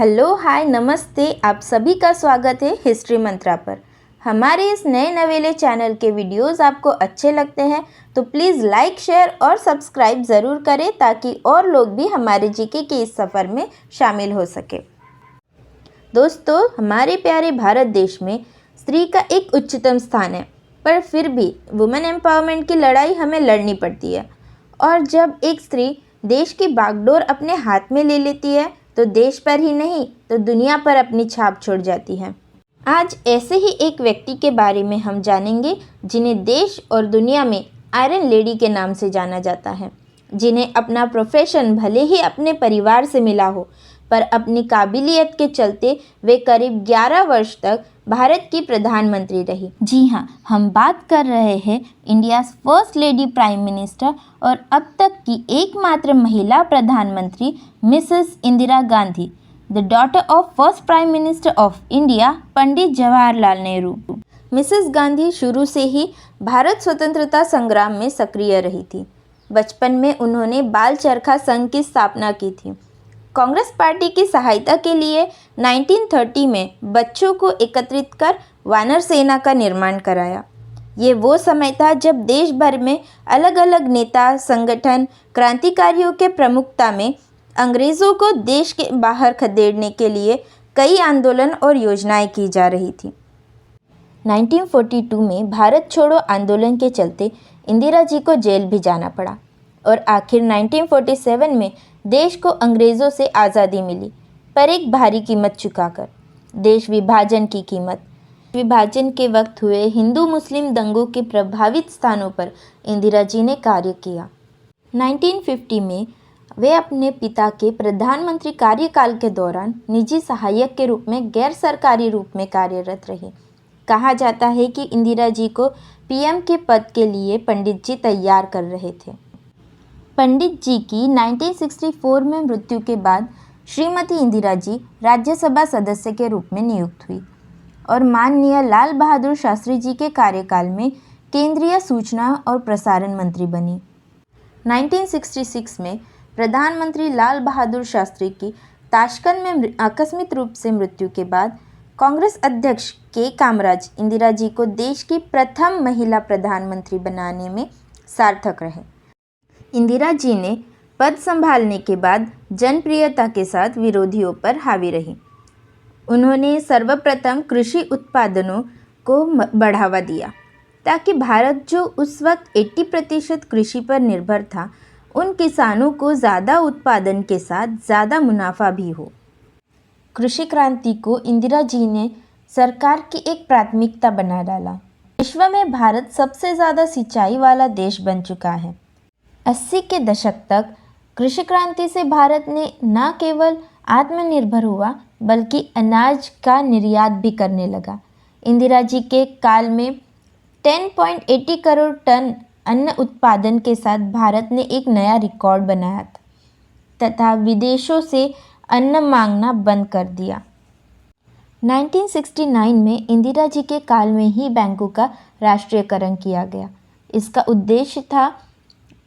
Hello hi नमस्ते, आप सभी का स्वागत है हिस्ट्री मंत्रा पर। हमारे इस नए नवेले चैनल के वीडियोस आपको अच्छे लगते हैं तो प्लीज़ लाइक शेयर और सब्सक्राइब ज़रूर करें ताकि और लोग भी हमारे जीके के इस सफ़र में शामिल हो सके। दोस्तों, हमारे प्यारे भारत देश में स्त्री का एक उच्चतम स्थान है, पर फिर भी वुमेन एम्पावरमेंट की लड़ाई हमें लड़नी पड़ती है। और जब एक स्त्री देश की बागडोर अपने हाथ में ले लेती है तो देश पर ही नहीं तो दुनिया पर अपनी छाप छोड़ जाती है। आज ऐसे ही एक व्यक्ति के बारे में हम जानेंगे जिन्हें देश और दुनिया में आयरन लेडी के नाम से जाना जाता है, जिन्हें अपना प्रोफेशन भले ही अपने परिवार से मिला हो, पर अपनी काबिलियत के चलते वे करीब 11 वर्ष तक भारत की प्रधानमंत्री रही। जी हाँ, हम बात कर रहे हैं India first lady prime minister और अब तक की एकमात्र महिला प्रधानमंत्री Mrs Indira Gandhi, the daughter of first prime minister of India Pandit Jawaharlal Nehru. Mrs Gandhi शुरू से ही भारत स्वतंत्रता संग्राम में सक्रिय रही थी। बचपन में उन्होंने बाल चरखा संघ की स्थापना की थी। कांग्रेस पार्टी की सहायता के लिए 1930 में बच्चों को एकत्रित कर वानर सेना का निर्माण कराया। ये वो समय था जब देश भर में अलग अलग नेता, संगठन, क्रांतिकारियों के प्रमुखता में अंग्रेज़ों को देश के बाहर खदेड़ने के लिए कई आंदोलन और योजनाएं की जा रही थी। 1942 में भारत छोड़ो आंदोलन के चलते इंदिरा जी को जेल भी जाना पड़ा और आखिर 1947 में देश को अंग्रेज़ों से आज़ादी मिली, पर एक भारी कीमत चुकाकर। देश विभाजन की कीमत। विभाजन के वक्त हुए हिंदू मुस्लिम दंगों के प्रभावित स्थानों पर इंदिरा जी ने कार्य किया। 1950 में वे अपने पिता के प्रधानमंत्री कार्यकाल के दौरान निजी सहायक के रूप में गैर सरकारी रूप में कार्यरत रहे। कहा जाता है कि इंदिरा जी को पीएम के पद के लिए पंडित जी तैयार कर रहे थे। पंडित जी की 1964 में मृत्यु के बाद श्रीमती इंदिरा जी राज्यसभा सदस्य के रूप में नियुक्त हुई और माननीय लाल बहादुर शास्त्री जी के कार्यकाल में केंद्रीय सूचना और प्रसारण मंत्री बनी। 1966 में प्रधानमंत्री लाल बहादुर शास्त्री की ताशकंद में आकस्मिक रूप से मृत्यु के बाद कांग्रेस अध्यक्ष के कामराज इंदिरा जी को देश की प्रथम महिला प्रधानमंत्री बनाने में सार्थक रहे। इंदिरा जी ने पद संभालने के बाद जनप्रियता के साथ विरोधियों पर हावी रही। उन्होंने सर्वप्रथम कृषि उत्पादनों को बढ़ावा दिया ताकि भारत, जो उस वक्त 80% कृषि पर निर्भर था, उन किसानों को ज़्यादा उत्पादन के साथ ज़्यादा मुनाफा भी हो। कृषि क्रांति को इंदिरा जी ने सरकार की एक प्राथमिकता बना डाला। विश्व में भारत सबसे ज़्यादा सिंचाई वाला देश बन चुका है। 80 के दशक तक कृषि क्रांति से भारत ने न केवल आत्मनिर्भर हुआ बल्कि अनाज का निर्यात भी करने लगा। इंदिरा जी के काल में 10.80 करोड़ टन अन्न उत्पादन के साथ भारत ने एक नया रिकॉर्ड बनाया तथा विदेशों से अन्न मांगना बंद कर दिया। 1969 में इंदिरा जी के काल में ही बैंकों का राष्ट्रीयकरण किया गया। इसका उद्देश्य था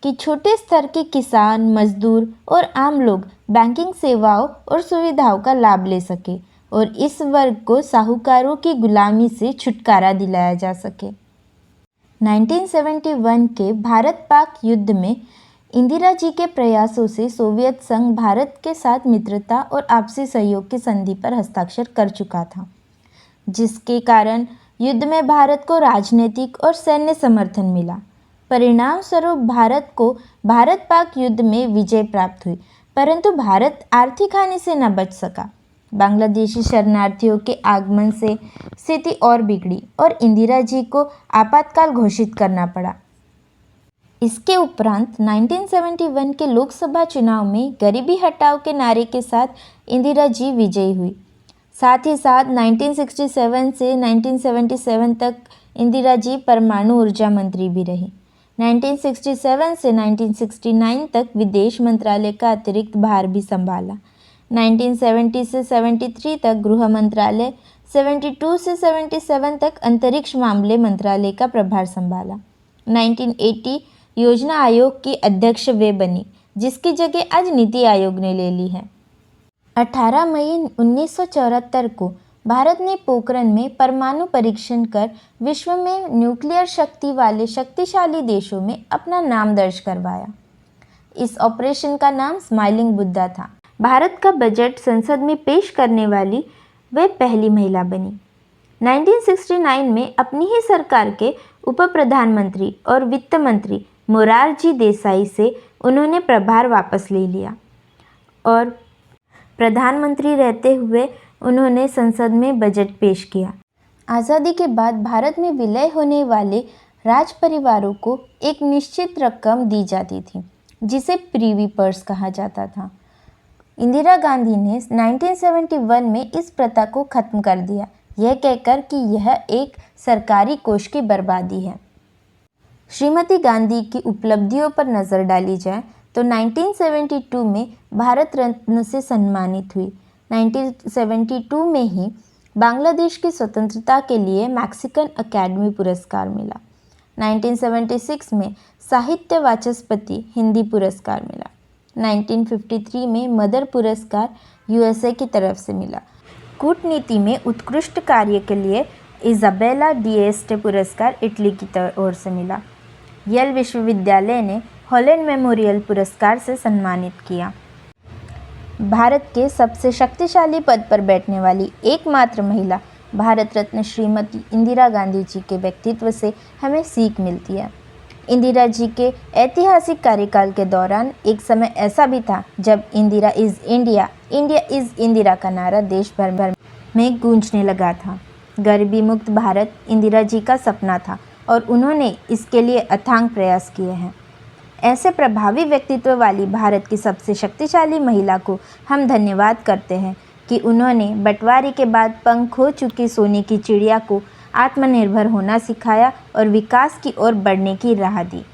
कि छोटे स्तर के किसान, मजदूर और आम लोग बैंकिंग सेवाओं और सुविधाओं का लाभ ले सके और इस वर्ग को साहूकारों की गुलामी से छुटकारा दिलाया जा सके। 1971 के भारत पाक युद्ध में इंदिरा जी के प्रयासों से सोवियत संघ भारत के साथ मित्रता और आपसी सहयोग की संधि पर हस्ताक्षर कर चुका था, जिसके कारण युद्ध में भारत को राजनीतिक और सैन्य समर्थन मिला। परिणाम स्वरूप भारत को भारत पाक युद्ध में विजय प्राप्त हुई, परंतु भारत आर्थिक हानि से न बच सका। बांग्लादेशी शरणार्थियों के आगमन से स्थिति और बिगड़ी और इंदिरा जी को आपातकाल घोषित करना पड़ा। इसके उपरांत 1971 के लोकसभा चुनाव में गरीबी हटाओ के नारे के साथ इंदिरा जी विजयी हुई। साथ ही साथ 1967 से 1977 तक इंदिरा जी परमाणु ऊर्जा मंत्री भी रही। 1967 से 1969 तक विदेश मंत्रालय का अतिरिक्त भार भी संभाला। 1970 से 73 तक गृह मंत्रालय, 72 से 77 तक अंतरिक्ष मामले मंत्रालय का प्रभार संभाला। 1980 योजना आयोग की अध्यक्ष वे बनी, जिसकी जगह आज नीति आयोग ने ले ली है। 18 मई 1974 को भारत ने पोखरण में परमाणु परीक्षण कर विश्व में न्यूक्लियर शक्ति वाले शक्तिशाली देशों में अपना नाम दर्ज करवाया। इस ऑपरेशन का नाम स्माइलिंग बुद्धा था। भारत का बजट संसद में पेश करने वाली वे पहली महिला बनी। 1969 में अपनी ही सरकार के उप प्रधानमंत्री और वित्त मंत्री मोरारजी देसाई से उन्होंने प्रभार वापस ले लिया और प्रधानमंत्री रहते हुए उन्होंने संसद में बजट पेश किया। आज़ादी के बाद भारत में विलय होने वाले राज परिवारों को एक निश्चित रकम दी जाती थी, जिसे प्रीवी पर्स कहा जाता था। इंदिरा गांधी ने 1971 में इस प्रथा को खत्म कर दिया, यह कहकर कि यह एक सरकारी कोष की बर्बादी है। श्रीमती गांधी की उपलब्धियों पर नज़र डाली जाए तो 1972 में भारत रत्न से सम्मानित हुई। 1972 में ही बांग्लादेश की स्वतंत्रता के लिए मैक्सिकन अकेडमी पुरस्कार मिला। 1976 में साहित्य वाचस्पति हिंदी पुरस्कार मिला। 1953 में मदर पुरस्कार यूएसए की तरफ से मिला। कूटनीति में उत्कृष्ट कार्य के लिए इज़ाबेला डीएस्टे पुरस्कार इटली की ओर से मिला। येल विश्वविद्यालय ने हॉलैंड मेमोरियल पुरस्कार से सम्मानित किया। भारत के सबसे शक्तिशाली पद पर बैठने वाली एकमात्र महिला भारत रत्न श्रीमती इंदिरा गांधी जी के व्यक्तित्व से हमें सीख मिलती है। इंदिरा जी के ऐतिहासिक कार्यकाल के दौरान एक समय ऐसा भी था जब Indira is India, India is Indira का नारा देश भर में गूंजने लगा था। गरीबी मुक्त भारत इंदिरा जी का सपना था और उन्होंने इसके लिए अथांग प्रयास किए हैं। ऐसे प्रभावी व्यक्तित्व वाली भारत की सबसे शक्तिशाली महिला को हम धन्यवाद करते हैं कि उन्होंने बंटवारे के बाद पंख खो चुकी सोने की चिड़िया को आत्मनिर्भर होना सिखाया और विकास की ओर बढ़ने की राह दी।